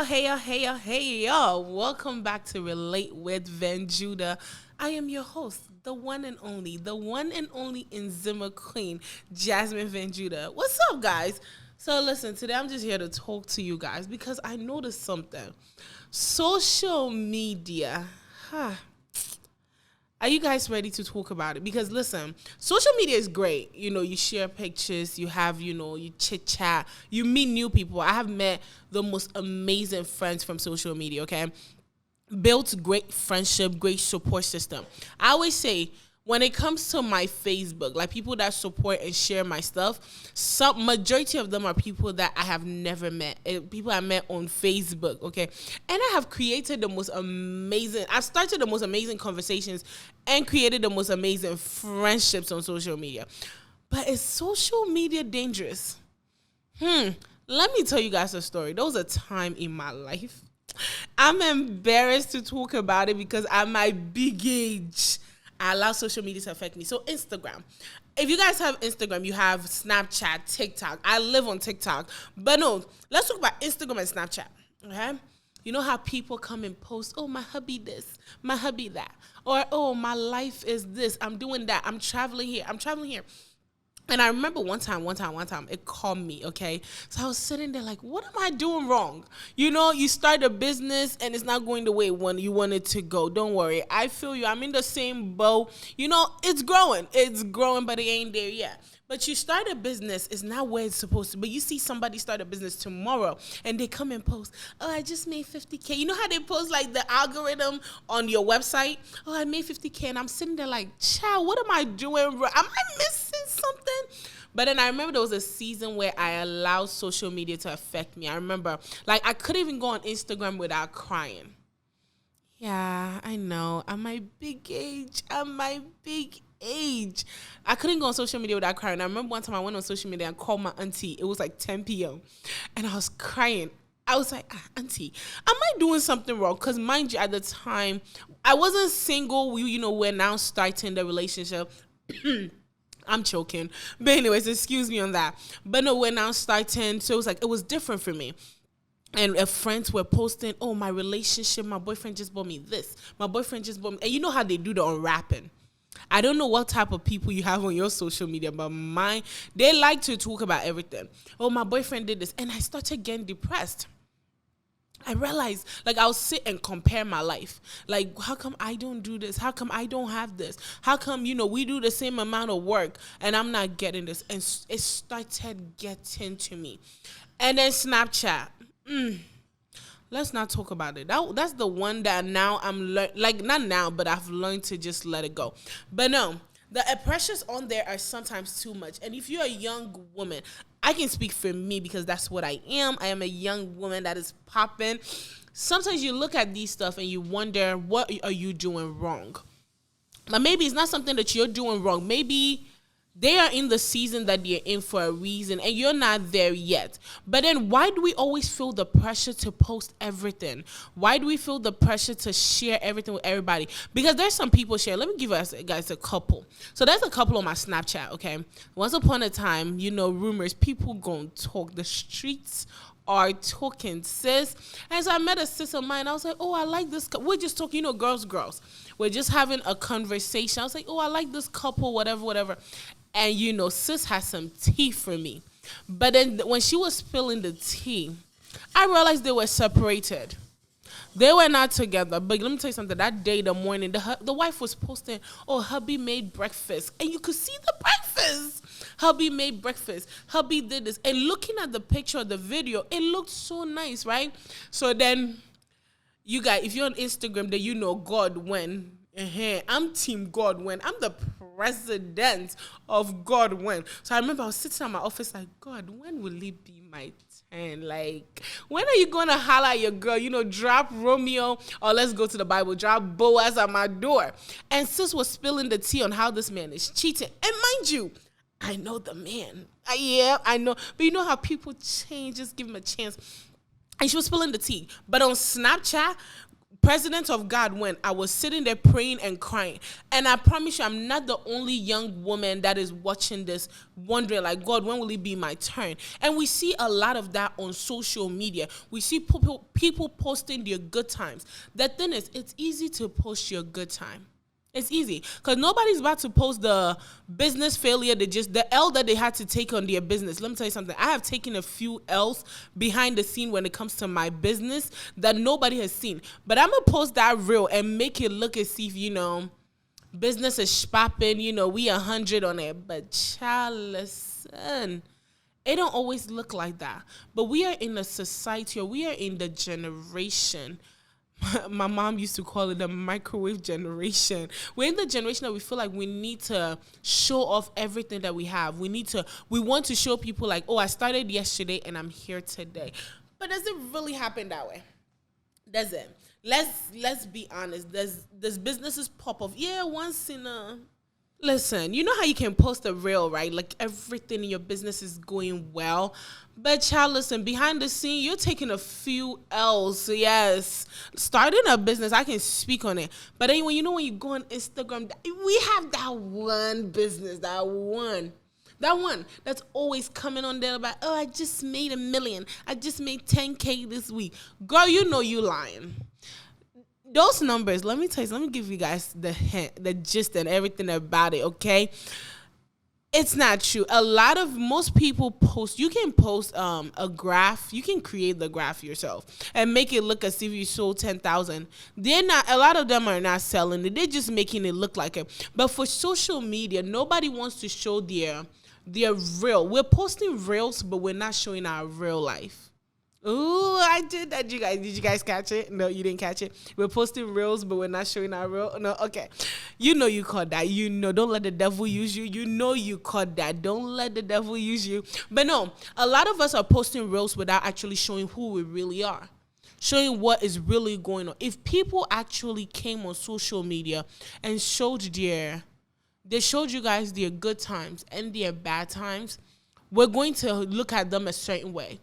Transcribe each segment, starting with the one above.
Hey yo. Welcome back to Relate with VanJudah. I am your host, the one and only Inzima Queen, Jasmine VanJudah. What's up, guys? So listen, today I'm just here to talk to you guys because I noticed something. Social media. Are you guys ready to talk about it? Because listen, social media is great. You know, you share pictures, you have, you chit chat, you meet new people. I have met the most amazing friends from social media, okay? Built great friendship, great support system. I always say, when it comes to my Facebook, like people that support and share my stuff, some majority of them are people that I have never met. People I met on Facebook, okay? And I have created I've started the most amazing conversations and created the most amazing friendships on social media. But is social media dangerous? Let me tell you guys a story. There was a time in my life. I'm embarrassed to talk about it because at my big age, I allow social media to affect me. So Instagram. If you guys have Instagram, you have Snapchat, TikTok. I live on TikTok. But no, let's talk about Instagram and Snapchat. Okay? You know how people come and post, oh, my hubby this, my hubby that. Or, oh, my life is this. I'm doing that. I'm traveling here. And I remember one time, it called me, okay? So I was sitting there like, what am I doing wrong? You know, you start a business and it's not going the way you want it to go. Don't worry. I feel you. I'm in the same boat. You know, it's growing, but it ain't there yet. But you start a business, it's not where it's supposed to be. But you see somebody start a business tomorrow and they come and post, oh, I just made 50K. You know how they post like the algorithm on your website? Oh, I made 50K. And I'm sitting there like, child, what am I doing wrong? Am I missing something? But then I remember there was a season where I allowed social media to affect me. I remember, like, I couldn't even go on Instagram without crying. Yeah, I know. At my big age. I couldn't go on social media without crying. I remember one time I went on social media and called my auntie. It was like 10 p.m. And I was crying. I was like, auntie, am I doing something wrong? Because mind you, at the time, I wasn't single. We're now starting the relationship. I'm choking. But anyways, excuse me on that. But no, we're now starting. So it was different for me. And friends were posting, oh, my relationship, my boyfriend just bought me this. My boyfriend just bought me. And you know how they do the unwrapping. I don't know what type of people you have on your social media, but they like to talk about everything. Oh, my boyfriend did this. And I started getting depressed. I realized, like, I'll sit and compare my life. Like, how come I don't do this? How come I don't have this? How come, we do the same amount of work and I'm not getting this? And it started getting to me. And then Snapchat. Let's not talk about it. That's the one that now I'm not now, but I've learned to just let it go. But no, the pressures on there are sometimes too much. And if you're a young woman, I can speak for me because that's what I am. I am a young woman that is popping. Sometimes you look at these stuff and you wonder, what are you doing wrong? But maybe it's not something that you're doing wrong. Maybe they are in the season that they're in for a reason and you're not there yet. But then why do we always feel the pressure to post everything? Why do we feel the pressure to share everything with everybody? Because there's some people share. Let me give us guys a couple. So there's a couple on my Snapchat, okay? Once upon a time, rumors, people gonna talk. The streets are talking, sis. And so I met a sis of mine. I was like, oh, I like this. We're just talking, girls. We're just having a conversation. I was like, oh, I like this couple, whatever. And, sis has some tea for me. But then when she was spilling the tea, I realized they were separated. They were not together. But let me tell you something. That day, the morning, the wife was posting, oh, hubby made breakfast. And you could see the breakfast. Hubby made breakfast. Hubby did this. And looking at the picture of the video, it looked so nice, right? So then, you guys, if you're on Instagram, then God when. I'm Team God when. I'm the president of God when. So I remember I was sitting at my office like, God, when will it be my turn? Like, when are you going to holler at your girl? Drop Romeo or let's go to the Bible. Drop Boaz at my door. And sis was spilling the tea on how this man is cheating. And mind you, I know the man. Yeah, I know. But you know how people change. Just give him a chance. And she was spilling the tea. But on Snapchat, President of God went, I was sitting there praying and crying. And I promise you, I'm not the only young woman that is watching this wondering, like, God, when will it be my turn? And we see a lot of that on social media. We see people posting their good times. The thing is, it's easy to post your good time. It's easy because nobody's about to post the business failure, the L that they had to take on their business. Let me tell you something. I have taken a few L's behind the scene when it comes to my business that nobody has seen. But I'm going to post that reel and make it look as if, business is popping, we 100 on it. But child, listen, it don't always look like that. But we are in a society, or we are in the generation. My mom used to call it the microwave generation. We're in the generation that we feel like we need to show off everything that we have. We want to show people like, oh, I started yesterday and I'm here today. But does it really happen that way? Does it? Let's be honest. Does businesses pop off? Yeah, once in a... Listen, you know how you can post a reel, right? Like everything in your business is going well. But child, listen, behind the scene, you're taking a few L's. Yes. Starting a business, I can speak on it. But anyway, when you go on Instagram, we have that one business, that one that's always coming on there about, oh, I just made $1 million. I just made 10K this week. Girl, you lying. Those numbers, let me give you guys the hint, the gist and everything about it, okay? It's not true. Most people post, you can post a graph, you can create the graph yourself and make it look as if you sold 10,000. A lot of them are not selling it, they're just making it look like it. But for social media, nobody wants to show their real. We're posting reels, but we're not showing our real life. Ooh, I did that, you guys. Did you guys catch it? No, you didn't catch it. We're posting reels, but we're not showing our real. No, okay. You caught that. Don't let the devil use you. You caught that. Don't let the devil use you. But no, a lot of us are posting reels without actually showing who we really are, showing what is really going on. If people actually came on social media and showed they showed you guys their good times and their bad times, we're going to look at them a certain way.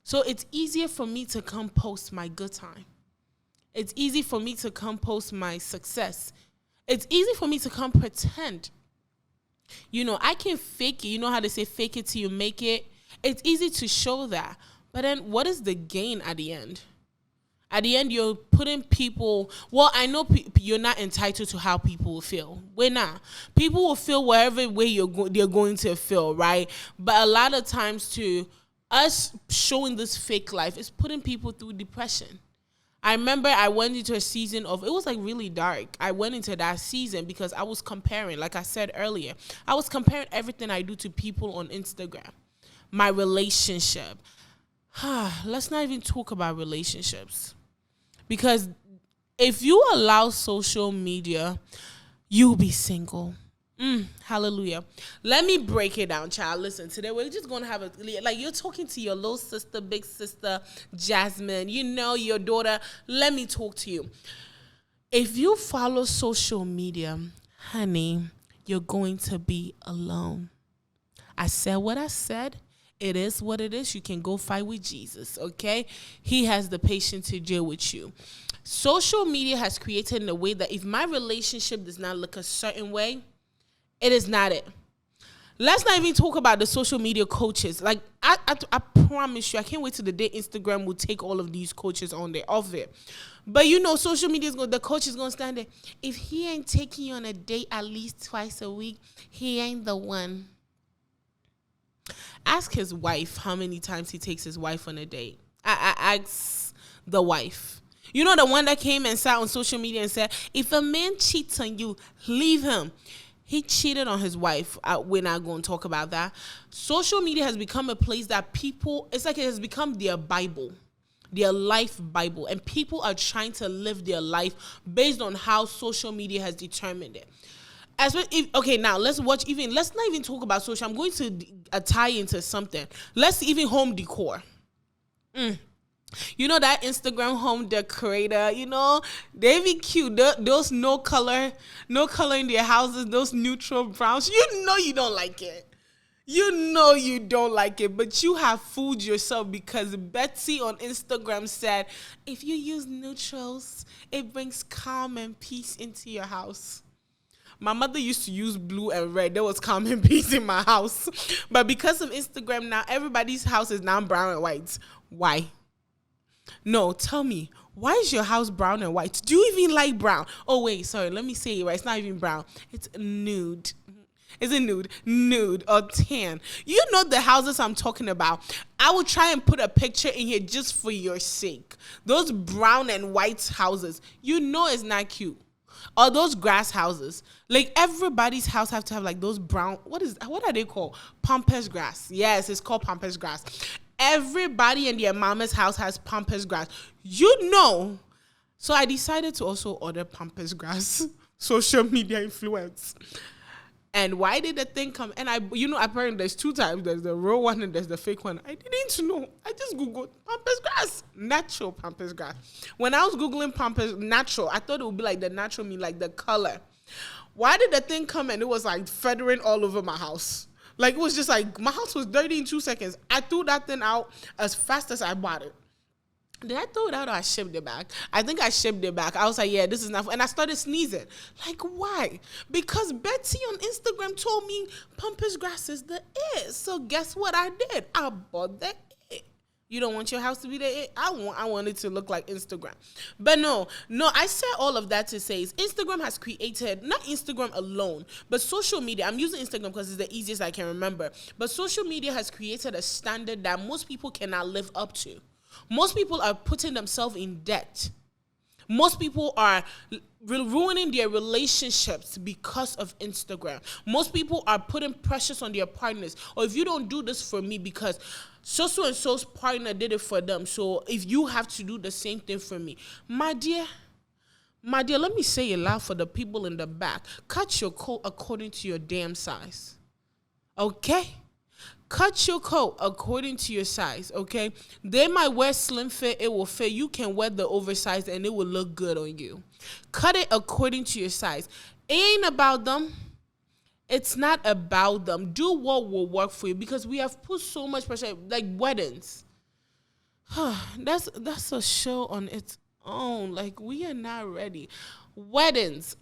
So it's easier for me to come post my good time. It's easy for me to come post my success. It's easy for me to come pretend. I can fake it. You know how they say fake it till you make it? It's easy to show that. But then what is the gain at the end? At the end, you're putting people... Well, I know you're not entitled to how people will feel. We're not. People will feel wherever way they're going to feel, right? But a lot of times, too, us showing this fake life is putting people through depression. I remember I went into a season it was like really dark. I went into that season because I was comparing, like I said earlier, I was comparing everything I do to people on Instagram. My relationship. Let's not even talk about relationships. Because if you allow social media, you'll be single. Hallelujah. Let me break it down, child. Listen, today we're just going to have you're talking to your little sister, big sister, Jasmine, your daughter. Let me talk to you. If you follow social media, honey, you're going to be alone. I said what I said. It is what it is. You can go fight with Jesus, okay? He has the patience to deal with you. Social media has created in a way that if my relationship does not look a certain way, it is not it. Let's not even talk about the social media coaches. Like, I promise you, I can't wait till the day Instagram will take all of these coaches off it. But social media the coach is going to stand there. If he ain't taking you on a date at least twice a week, he ain't the one. Ask his wife how many times he takes his wife on a date. I ask the wife. The one that came and sat on social media and said, if a man cheats on you, leave him. He cheated on his wife. We're not going to talk about that. Social media has become a place that it's like it has become their Bible, their life Bible. And people are trying to live their life based on how social media has determined it. Now let's not even talk about social. I'm going to tie into something. Let's even home decor. That Instagram home decorator, they be cute. Those no color in their houses, those neutral browns. You don't like it. You know you don't like it, but you have fooled yourself because Betsy on Instagram said, if you use neutrals, it brings calm and peace into your house. My mother used to use blue and red. There was calm and peace in my house. But because of Instagram now, everybody's house is now brown and white. Why? No, tell me. Why is your house brown and white? Do you even like brown? Oh, wait, sorry. Let me say it right. It's not even brown. It's nude. Is it nude? Nude or tan. You know the houses I'm talking about. I will try and put a picture in here just for your sake. Those brown and white houses, you know it's not cute. Or those grass houses. Like everybody's house have to have like those brown, what are they called? Pampas grass. Yes, it's called pampas grass. Everybody in their mama's house has pampas grass. You know. So I decided to also order pampas grass. Social media influence. And why did the thing come? And apparently there's two types. There's the real one and there's the fake one. I didn't know. I just Googled pampas grass. Natural pampas grass. When I was Googling pampas natural, I thought it would be like the natural mean, like the color. Why did the thing come and it was like feathering all over my house? Like it was just like, my house was dirty in 2 seconds. I threw that thing out as fast as I bought it. Did I throw it out or I shipped it back? I think I shipped it back. I was like, yeah, this is not. And I started sneezing. Like, why? Because Betsy on Instagram told me pampas grass is the it. So guess what I did? I bought the it. You don't want your house to be the it? I want it to look like Instagram. But no, I said all of that to say is Instagram has created, not Instagram alone, but social media. I'm using Instagram because it's the easiest I can remember. But social media has created a standard that most people cannot live up to. Most people are putting themselves in debt. Most people are ruining their relationships because of Instagram. Most people are putting pressures on their partners. Or if you don't do this for me because so and so's partner did it for them, so if you have to do the same thing for me. My dear, let me say it loud for the people in the back. Cut your coat according to your damn size. Okay? Cut your coat according to your size, okay? They might wear slim fit, it will fit. You can wear the oversized and it will look good on you. Cut it according to your size. It ain't about them. It's not about them. Do what will work for you because we have put so much pressure, like weddings. That's a show on its own. Like, we are not ready. Weddings.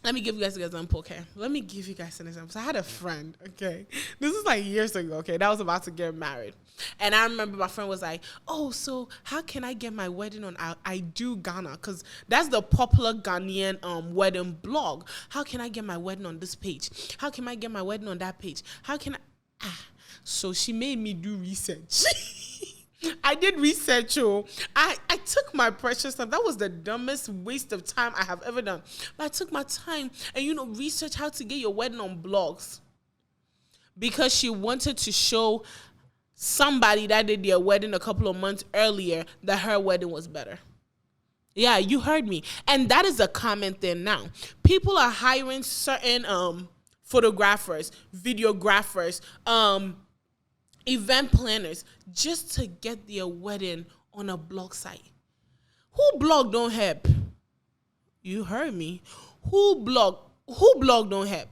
Let me give you guys an example, okay? Let me give you guys an example. So I had a friend, okay? This is like years ago, okay? That was about to get married. And I remember my friend was like, oh, so how can I get my wedding on I Do Ghana? Because that's the popular Ghanaian wedding blog. How can I get my wedding on this page? How can I get my wedding on that page? How can I? So she made me do research. I did research. I took my precious time. That was the dumbest waste of time I have ever done. But I took my time and, research how to get your wedding on blogs. Because she wanted to show somebody that did their wedding a couple of months earlier that her wedding was better. Yeah, you heard me. And that is a common thing now. People are hiring certain photographers, videographers, event planners just to get their wedding on a blog site. Who blog don't help? You heard me. Who blog don't help?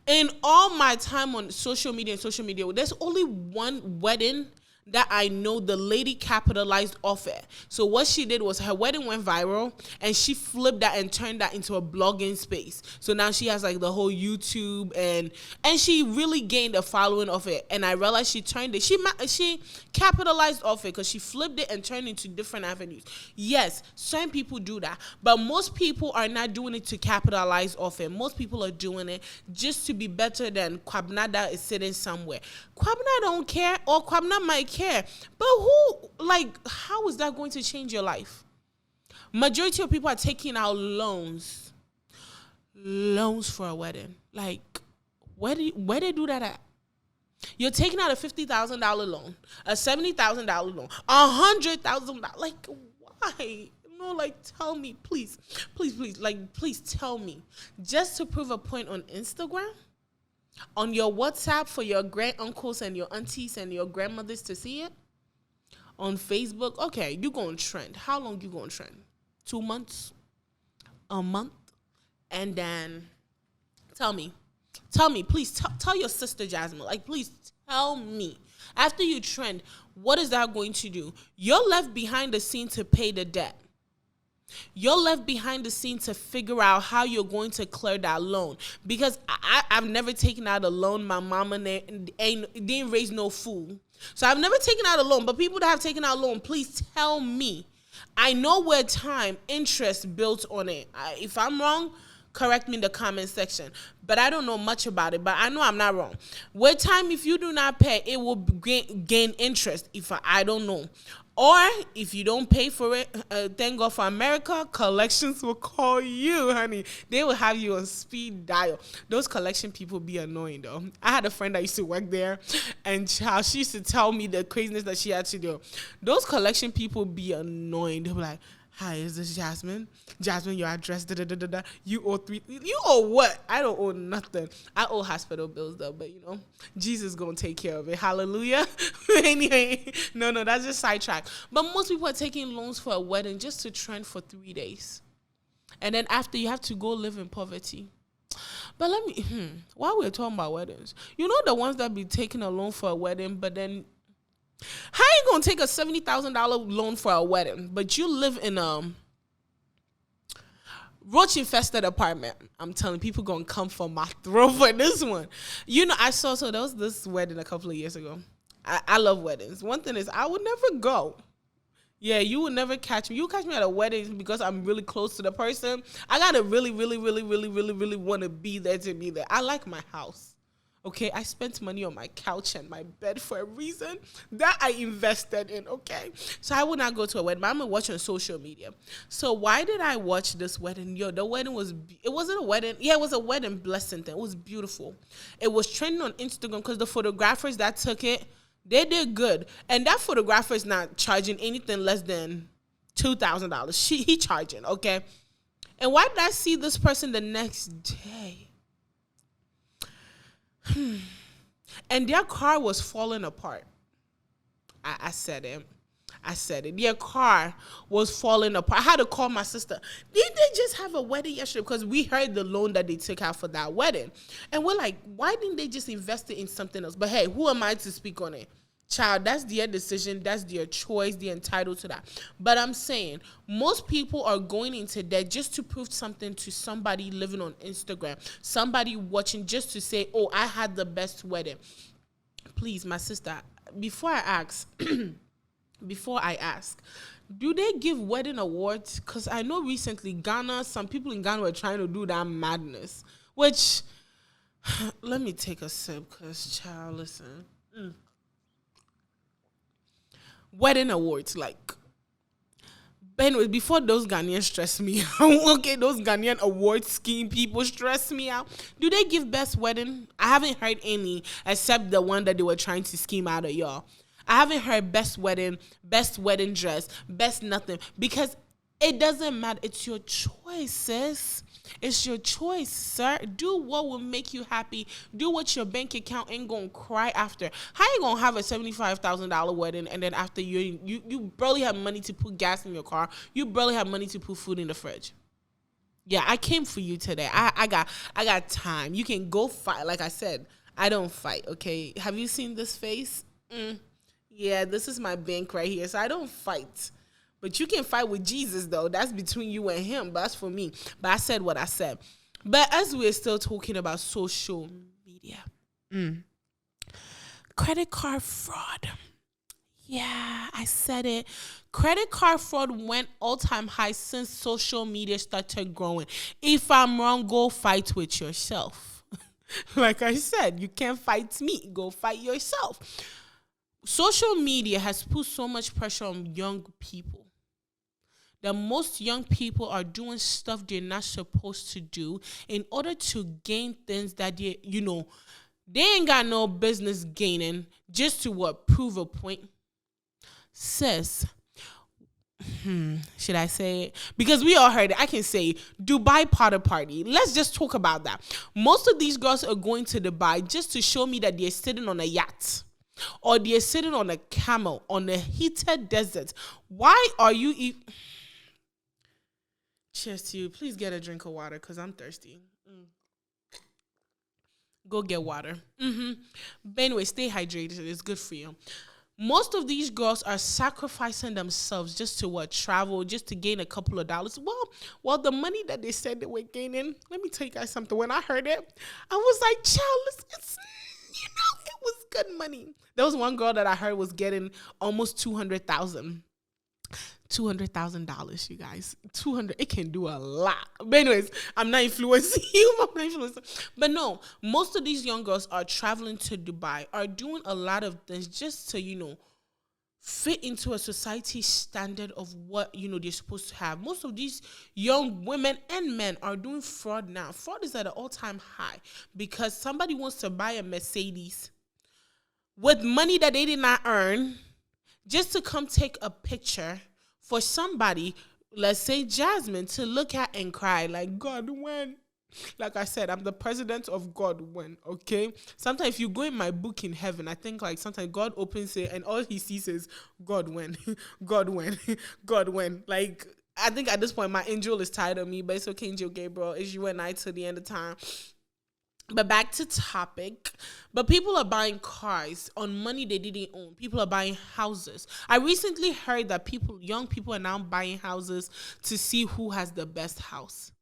In all my time on social media, there's only one wedding that I know the lady capitalized off it. So what she did was her wedding went viral and she flipped that and turned that into a blogging space. So now she has like the whole YouTube and she really gained a following of it. And I realized she turned it, she capitalized off it because she flipped it and turned it into different avenues. Yes, certain people do that, but most people are not doing it to capitalize off it. Most people are doing it just to be better than Kwabna that is sitting somewhere. Kwabna don't care, or Kwabna might care, but how is that going to change your life? Majority of people are taking out loans for a wedding. Like, where they do that at? You're taking out a $50,000 loan, a $70,000 loan, $100,000. Like, why? Tell me, please, please tell me. Just to prove a point on Instagram? On your WhatsApp for your grand uncles and your aunties and your grandmothers to see it? On Facebook? Okay, you going to trend. How long you going to trend? 2 months? A month? And then, tell me, Tell me, please tell your sister Jasmine, like, please tell me. After you trend, what is that going to do? You're left behind the scene to pay the debt. You're left behind the scene to figure out how you're going to clear that loan. Because I've never taken out a loan. My mama didn't raise no fool. So I've never taken out a loan. But people that have taken out a loan, please tell me. I know where time, interest built on it. If I'm wrong, correct me in the comment section. But I don't know much about it. But I know I'm not wrong. With time, if you do not pay, it will gain interest. If I don't know. Or if you don't pay for it, thank God for America, collections will call you, honey. They will have you on speed dial. Those collection people be annoying, though. I had a friend that used to work there, and how she used to tell me the craziness that she had to do. Those collection people be annoying. They'll be like, hi, is this Jasmine? Jasmine, your address, da-da-da-da-da. You owe you owe what? I don't owe nothing. I owe hospital bills, though, but, Jesus going to take care of it. Hallelujah. Anyway, no, that's just sidetrack. But most people are taking loans for a wedding just to trend for 3 days. And then after, you have to go live in poverty. But while we're talking about weddings, the ones that be taking a loan for a wedding, but then how you gonna take a $70,000 loan for a wedding, but you live in a roach infested apartment? I'm telling people gonna come for my throat for this one. I saw there was this wedding a couple of years ago. I love weddings. One thing is I would never go. Yeah, you would never catch me. You catch me at a wedding because I'm really close to the person. I gotta really, really, really, really, really, really want to be there to be there. I like my house. Okay, I spent money on my couch and my bed for a reason that I invested in, okay? So I would not go to a wedding, but I'm going to watch on social media. So why did I watch this wedding? The wedding it wasn't a wedding. Yeah, it was a wedding blessing thing. It was beautiful. It was trending on Instagram because the photographers that took it, they did good. And that photographer is not charging anything less than $2,000. He charging, okay? And why did I see this person the next day? And their car was falling apart. I said it. Their car was falling apart. I had to call my sister. Didn't they just have a wedding yesterday? Because we heard the loan that they took out for that wedding. And we're like, why didn't they just invest it in something else? But hey, who am I to speak on it? Child, that's their decision. That's their choice. They're entitled to that. But I'm saying most people are going into debt just to prove something to somebody living on Instagram, somebody watching just to say, oh, I had the best wedding. Please, my sister, before I ask, do they give wedding awards? Because I know recently some people in Ghana were trying to do that madness, which, let me take a sip because, child, listen. Wedding awards, but anyway, before those Ghanaians stress me out, okay, those Ghanaian award scheme people stress me out. Do they give best wedding? I haven't heard any except the one that they were trying to scheme out of y'all. I haven't heard best wedding dress, best nothing, because it doesn't matter. It's your choice, sis. It's your choice, sir. Do what will make you happy. Do what your bank account ain't gonna cry after. How you gonna have a $75,000 wedding and then after you barely have money to put gas in your car? You barely have money to put food in the fridge. Yeah, I came for you today. I got time. You can go fight. Like I said, I don't fight. Okay, have you seen this face? Yeah, this is my bank right here. So I don't fight. But you can fight with Jesus, though. That's between you and him. But that's for me. But I said what I said. But as we're still talking about social media, credit card fraud. Yeah, I said it. Credit card fraud went all-time high since social media started growing. If I'm wrong, go fight with yourself. Like I said, you can't fight me. Go fight yourself. Social media has put so much pressure on young people that most young people are doing stuff they're not supposed to do in order to gain things that they ain't got no business gaining, just to prove a point. Sis, should I say it? Because we all heard it. I can say Dubai Potter Party. Let's just talk about that. Most of these girls are going to Dubai just to show me that they're sitting on a yacht. Or they're sitting on a camel on a heated desert. Why are you Cheers to you. Please get a drink of water because I'm thirsty. Go get water. But anyway, stay hydrated. It's good for you. Most of these girls are sacrificing themselves just to what? Travel, just to gain a couple of dollars. Well, the money that they said they were gaining, let me tell you guys something. When I heard it, I was like, child, it's it was good money. There was one girl that I heard was getting almost $200,000, you guys. 200, it can do a lot. But anyways, I'm not influencing you. But no, most of these young girls are traveling to Dubai, are doing a lot of things just to, fit into a society standard of what, they're supposed to have. Most of these young women and men are doing fraud now. Fraud is at an all-time high because somebody wants to buy a Mercedes with money that they did not earn just to come take a picture for somebody, let's say Jasmine, to look at and cry like, God, when? Like I said, I'm the president of God when, okay? Sometimes if you go in my book in heaven, I think like sometimes God opens it and all he sees is God when, God when, God when. Like, I think at this point my angel is tired of me, but it's okay, Angel Gabriel. It's you and I till the end of time. But back to topic. But people are buying cars on money they didn't own. People are buying houses. I recently heard that young people are now buying houses to see who has the best house.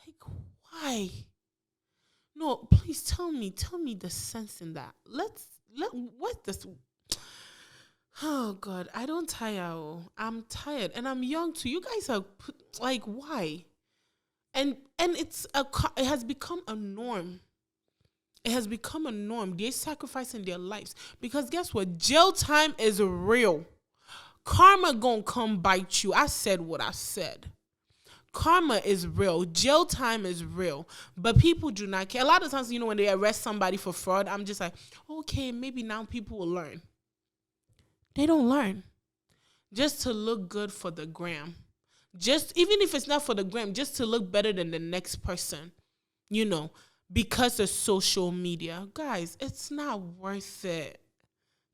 Like, why? No, please tell me the sense in that. What's this? Oh God, I don't tire. I'm tired and I'm young too. You guys are like, why? And it has become a norm. It has become a norm. They're sacrificing their lives. Because guess what? Jail time is real. Karma gonna come bite you. I said what I said. Karma is real. Jail time is real. But people do not care. A lot of times, when they arrest somebody for fraud, I'm just like, okay, maybe now people will learn. They don't learn. Just to look good for the gram. Just, even if it's not for the gram, just to look better than the next person, because of social media. Guys, it's not worth it.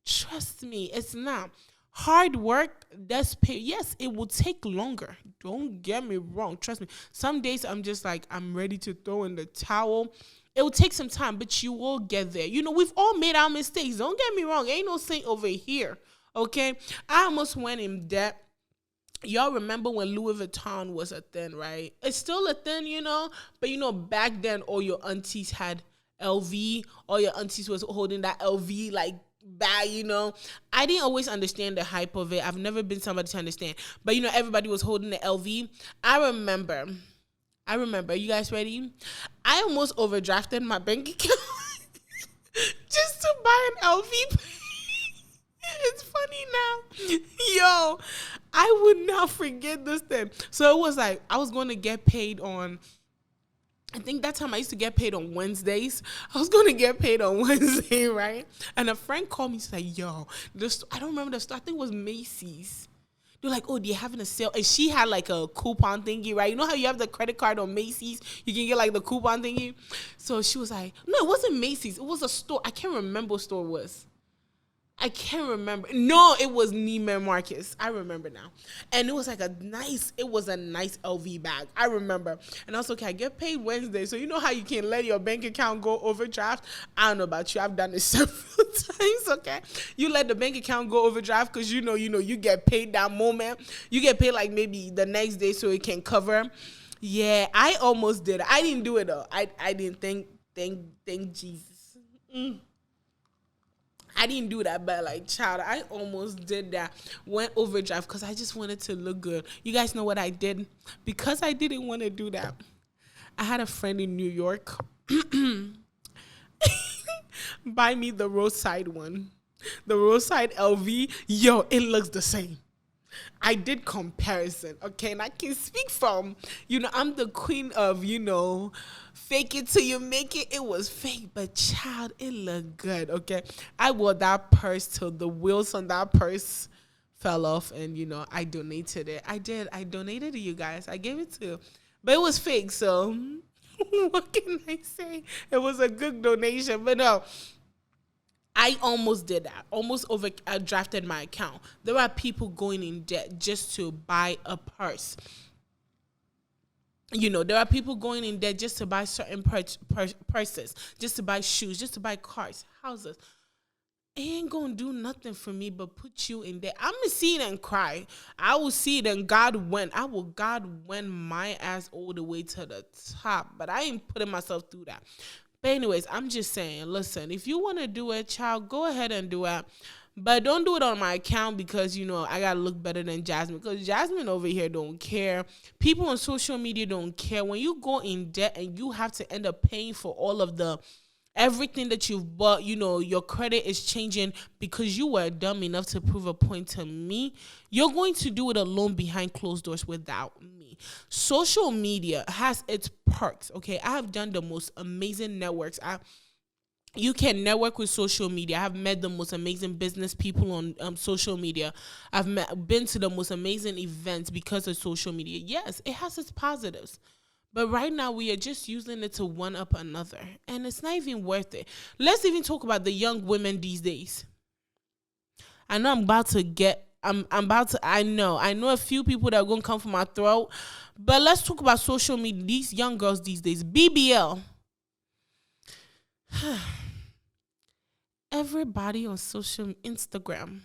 Trust me, it's not. Hard work does pay. Yes, it will take longer. Don't get me wrong. Trust me. Some days I'm just like, I'm ready to throw in the towel. It will take some time, but you will get there. We've all made our mistakes. Don't get me wrong. Ain't no saint over here. Okay? I almost went in debt. Y'all remember when Louis Vuitton was a thing, right? It's still a thing, but back then all your aunties had LV, all your aunties was holding that LV like bag, I didn't always understand the hype of it. I've never been somebody to understand, but everybody was holding the LV. I remember, you guys ready? I almost overdrafted my bank account just to buy an LV. It's funny now. Yo, I would not forget this thing. So it was like, I was going to get paid on, I think that time I used to get paid on Wednesdays. I was going to get paid on Wednesday, right? And a friend called me and said, yo, I don't remember the store. I think it was Macy's. They're like, oh, they're having a sale. And she had like a coupon thingy, right? You know how you have the credit card on Macy's? You can get like the coupon thingy. So she was like, no, it wasn't Macy's. It was a store. I can't remember what store it was. I can't remember. No, it was Neiman Marcus. I remember now. And it was like a nice LV bag. I remember. And I was like, okay, I get paid Wednesday. So you know how you can let your bank account go overdraft? I don't know about you. I've done it several times, okay? You let the bank account go overdraft because you get paid that moment. You get paid like maybe the next day so it can cover. Yeah, I almost did it. I didn't do it though. I didn't thank Jesus. I didn't do that, but like, child, I almost did that. Went overdrive because I just wanted to look good. You guys know what I did? Because I didn't want to do that. I had a friend in New York buy me the roadside one. The roadside LV. Yo, it looks the same. I did comparison, okay? And I can speak from, I'm the queen of, fake it till you make it. It was fake, but child, it looked good, okay? I wore that purse till the wheels on that purse fell off and, I donated it. I did. I donated to you guys. I gave it to, but it was fake, so what can I say? It was a good donation, but no. I almost did that. Almost overdrafted my account. There are people going in debt just to buy a purse. There are people going in there just to buy certain purses, just to buy shoes, just to buy cars, houses. It ain't gonna do nothing for me but put you in there. I'm gonna see it and cry. I will see it and God win my ass all the way to the top. But I ain't putting myself through that. But anyways, I'm just saying, listen, if you wanna do it, child, go ahead and do it. But don't do it on my account because, I got to look better than Jasmine. Because Jasmine over here don't care. People on social media don't care. When you go in debt and you have to end up paying for all of everything that you've bought, your credit is changing because you were dumb enough to prove a point to me. You're going to do it alone behind closed doors without me. Social media has its perks, okay? I have done the most amazing networks. You can network with social media. I have met the most amazing business people on social media. Been to the most amazing events because of social media. Yes, it has its positives. But right now, we are just using it to one up another. And it's not even worth it. Let's even talk about the young women these days. I know I know a few people that are going to come for my throat. But let's talk about social media. These young girls these days. BBL. Everybody on social Instagram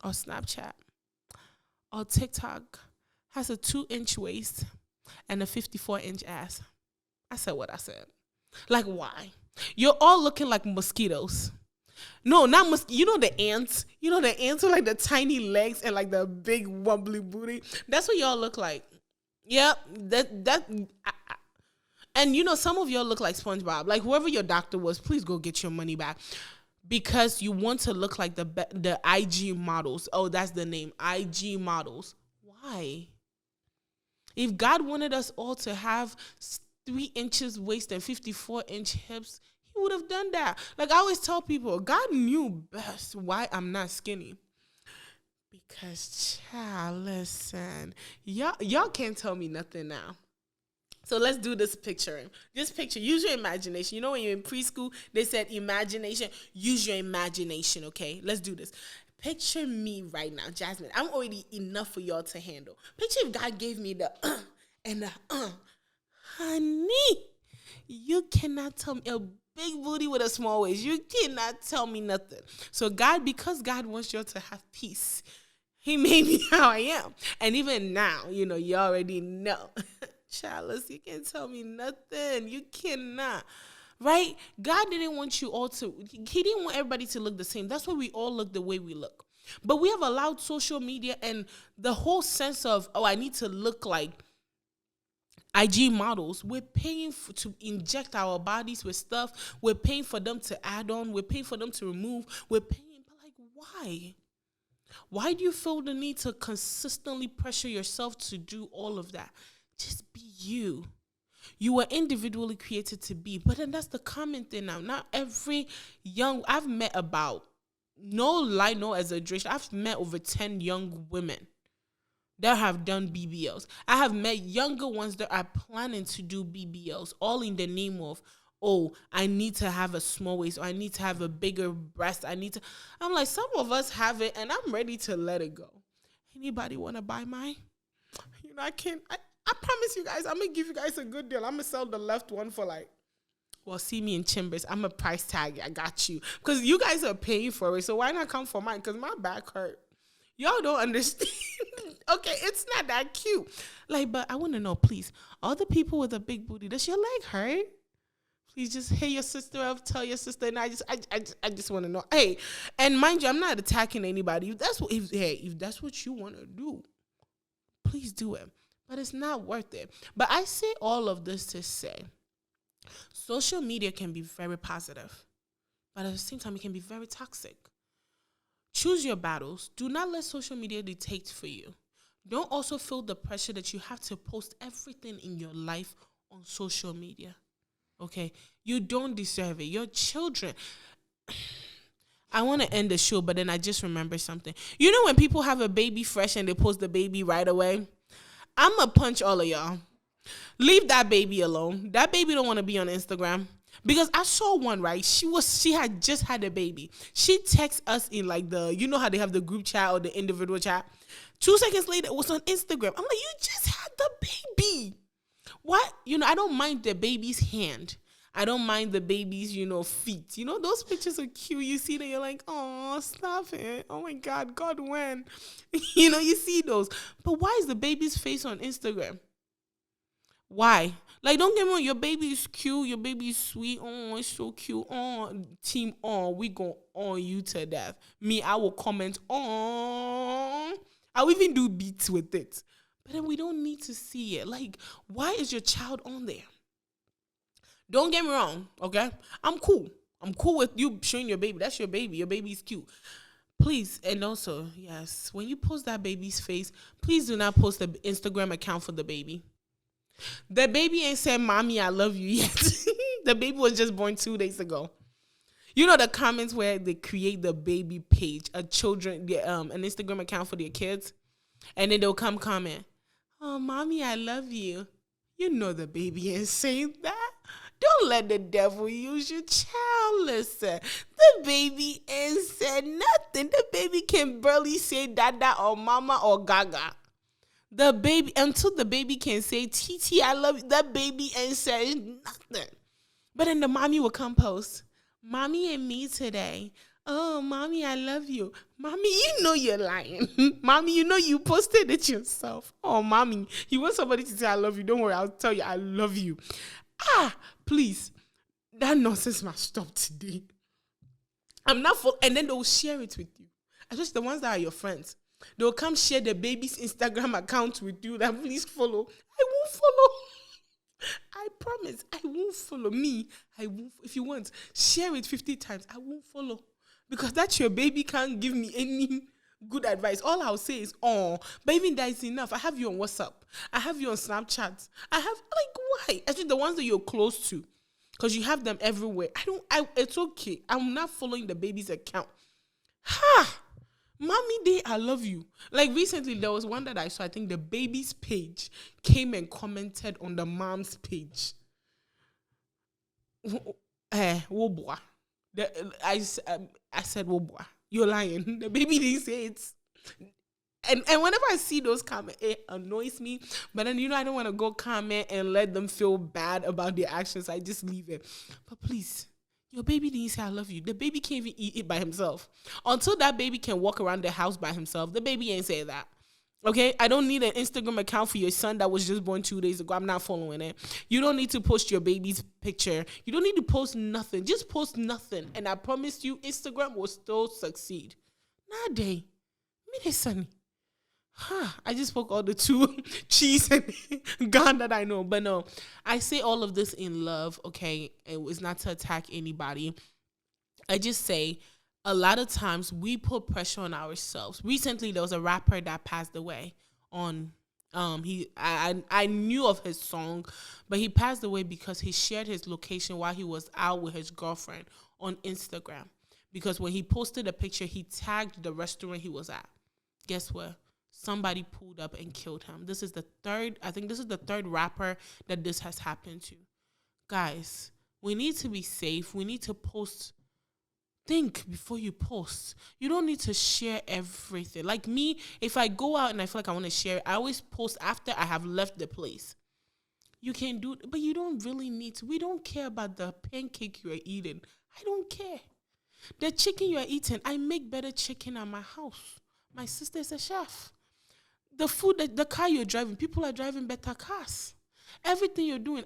or Snapchat or TikTok has a 2-inch waist and a 54-inch ass. I said what I said. Like, why? You're all looking like mosquitoes. No, not the ants. The ants with like the tiny legs and like the big wobbly booty. That's what y'all look like. Yep. And some of y'all look like SpongeBob. Like, whoever your doctor was, please go get your money back. Because you want to look like the IG models. Oh, that's the name. IG models. Why? If God wanted us all to have 3 inches waist and 54-inch hips, he would have done that. Like I always tell people, God knew best why I'm not skinny. Because, child, listen, y'all can't tell me nothing now. So let's do this picture. This picture, use your imagination. When you're in preschool, they said imagination. Use your imagination, okay? Let's do this. Picture me right now, Jasmine. I'm already enough for y'all to handle. Picture if God gave me the and the honey. You cannot tell me a big booty with a small waist. You cannot tell me nothing. So because God wants y'all to have peace, he made me how I am. And even now, you already know. Chalice, you can't tell me nothing. You cannot. Right? God didn't want you all he didn't want everybody to look the same. That's why we all look the way we look. But we have allowed social media and the whole sense of, I need to look like IG models. We're paying to inject our bodies with stuff. We're paying for them to add on. We're paying for them to remove. We're paying, but like, why? Why do you feel the need to consistently pressure yourself to do all of that? Just be you. You were individually created to be. But then that's the common thing now. Not every I've met about, no lie, no exaggeration, I've met over 10 young women that have done BBLs. I have met younger ones that are planning to do BBLs, all in the name of, I need to have a small waist, or I need to have a bigger breast. I'm like, some of us have it, and I'm ready to let it go. Anybody want to buy mine? I promise you guys, I'm going to give you guys a good deal. I'm going to sell the left one for see me in Chambers. I'm a price tag. I got you. Because you guys are paying for it, so why not come for mine? Because my back hurt. Y'all don't understand. Okay, it's not that cute. But I want to know, please, all the people with a big booty, does your leg hurt? Please just hit your sister up, tell your sister, and I just want to know. Hey, and mind you, I'm not attacking anybody. If that's what you want to do, please do it. But it's not worth it. But I say all of this to say, social media can be very positive, but at the same time, it can be very toxic. Choose your battles. Do not let social media dictate for you. Don't also feel the pressure that you have to post everything in your life on social media. Okay? You don't deserve it. Your children. I want to end the show, but then I just remember something. When people have a baby fresh and they post the baby right away? I'm going to punch all of y'all. Leave that baby alone. That baby don't want to be on Instagram. Because I saw one, right? She had just had a baby. She texts us in how they have the group chat or the individual chat. 2 seconds later, it was on Instagram. I'm like, you just had the baby. What? I don't mind the baby's hand. I don't mind the baby's, feet. Those pictures are cute. You see that, you're like, oh, stop it. Oh my God, God, when? You see those. But why is the baby's face on Instagram? Why? Like, don't get me wrong, your baby is cute, your baby is sweet. Oh, it's so cute. Oh, team on, we go on you to death. Me, I will comment on. I'll even do beats with it. But then we don't need to see it. Like, why is your child on there? Don't get me wrong, okay? I'm cool. I'm cool with you showing your baby. That's your baby. Your baby is cute. Please, and also, yes, when you post that baby's face, please do not post the Instagram account for the baby. The baby ain't said, "Mommy, I love you" yet. The baby was just born 2 days ago. The comments where they create the baby page, an Instagram account for their kids, and then they'll come comment, "Oh, Mommy, I love you." The baby ain't saying that. Don't let the devil use your child. Listen, the baby ain't said nothing. The baby can barely say dada or mama or gaga. The baby, until the baby can say, Titi, I love you, that baby ain't said nothing. But then the mommy will come post, "Mommy and me today. Oh, Mommy, I love you." Mommy, you're lying. Mommy, you posted it yourself. Oh, Mommy, you want somebody to say I love you? Don't worry, I'll tell you I love you. Please, that nonsense must stop today. I'm not full, and then they'll share it with you. Especially the ones that are your friends. They'll come share the baby's Instagram account with you. That please follow. I won't follow. I promise, I won't follow. Me, I won't. If you want, share it 50 times. I won't follow. Because that your baby can't give me any good advice. All I'll say is, oh, but even that is enough. I have you on WhatsApp. I have you on Snapchat. Why? Actually, the ones that you're close to. Because you have them everywhere. It's okay. I'm not following the baby's account. Mommy day, I love you. Like recently, there was one that I saw. I think the baby's page came and commented on the mom's page. Whoa, boy. I said, "Whoa, boy, you're lying." The baby didn't say it. And whenever I see those comments, it annoys me. But then, I don't want to go comment and let them feel bad about their actions. I just leave it. But please, your baby didn't say I love you. The baby can't even eat it by himself. Until that baby can walk around the house by himself, the baby ain't say that. Okay? I don't need an Instagram account for your son that was just born 2 days ago. I'm not following it. You don't need to post your baby's picture. You don't need to post nothing. Just post nothing. And I promise you, Instagram will still succeed. Nowadays, me sonny. I just spoke all the two cheese and gun that I know. But no, I say all of this in love, okay? It was not to attack anybody. I just say a lot of times we put pressure on ourselves. Recently, there was a rapper that passed away on I knew of his song, but he passed away because he shared his location while he was out with his girlfriend on Instagram. Because when he posted a picture, he tagged the restaurant he was at. Guess what? Somebody pulled up and killed him. This is the third rapper that this has happened to. Guys, we need to be safe. We need to post. Think before you post. You don't need to share everything. Like me, if I go out and I feel like I want to share it, I always post after I have left the place. You can do it, but you don't really need to. We don't care about the pancake you are eating. I don't care. The chicken you are eating, I make better chicken at my house. My sister is a chef. The food, the car you're driving, people are driving better cars. Everything you're doing,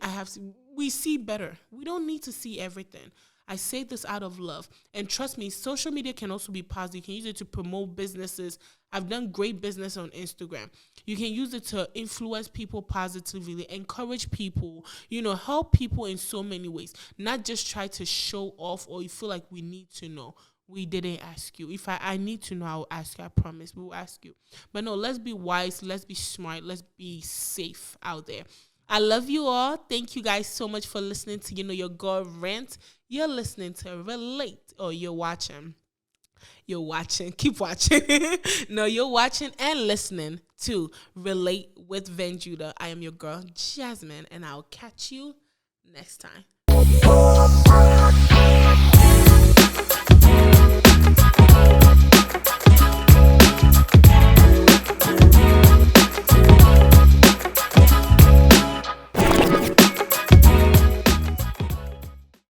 we see better. We don't need to see everything. I say this out of love. And trust me, social media can also be positive. You can use it to promote businesses. I've done great business on Instagram. You can use it to influence people positively, encourage people, help people in so many ways. Not just try to show off or you feel like we need to know. We didn't ask you. If I need to know, I will ask you. I promise we will ask you. But no, let's be wise. Let's be smart. Let's be safe out there. I love you all. Thank you guys so much for listening to, your girl rant. You're listening to Relate, or you're watching. Keep watching. No, you're watching and listening to Relate with VanJudah. I am your girl, Jasmine, and I'll catch you next time.